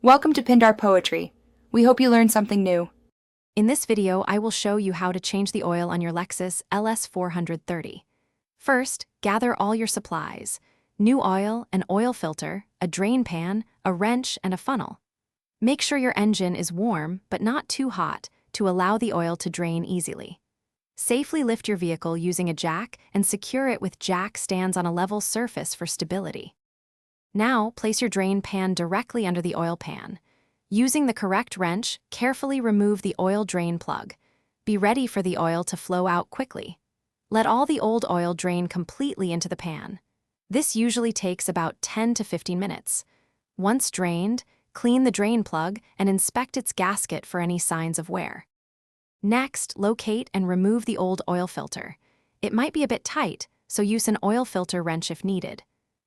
Welcome to Pindar Poetry. We hope you learned something new. In this video, I will show you how to change the oil on your Lexus LS430. First, gather all your supplies: new oil, an oil filter, a drain pan, a wrench, and a funnel. Make sure your engine is warm but not too hot to allow the oil to drain easily. Safely lift your vehicle using a jack and secure it with jack stands on a level surface for stability. Now, place your drain pan directly under the oil pan. Using the correct wrench, carefully remove the oil drain plug. Be ready for the oil to flow out quickly. Let all the old oil drain completely into the pan. This usually takes about 10 to 15 minutes. Once drained, clean the drain plug and inspect its gasket for any signs of wear. Next, locate and remove the old oil filter. It might be a bit tight, so use an oil filter wrench if needed.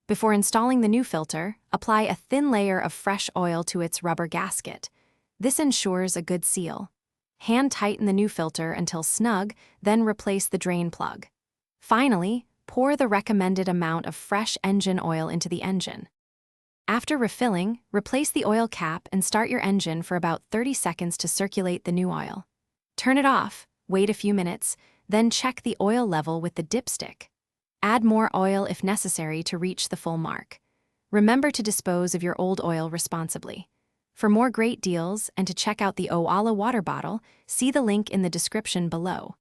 Before installing the new filter, apply a thin layer of fresh oil to its rubber gasket. This ensures a good seal. Hand tighten the new filter until snug, then replace the drain plug. Finally, pour the recommended amount of fresh engine oil into the engine. After refilling, replace the oil cap and start your engine for about 30 seconds to circulate the new oil. Turn it off, wait a few minutes, then check the oil level with the dipstick. Add more oil if necessary to reach the full mark. Remember to dispose of your old oil responsibly. For more great deals and to check out the Owala water bottle, see the link in the description below.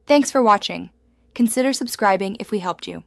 Thanks for watching. Consider subscribing if we helped you.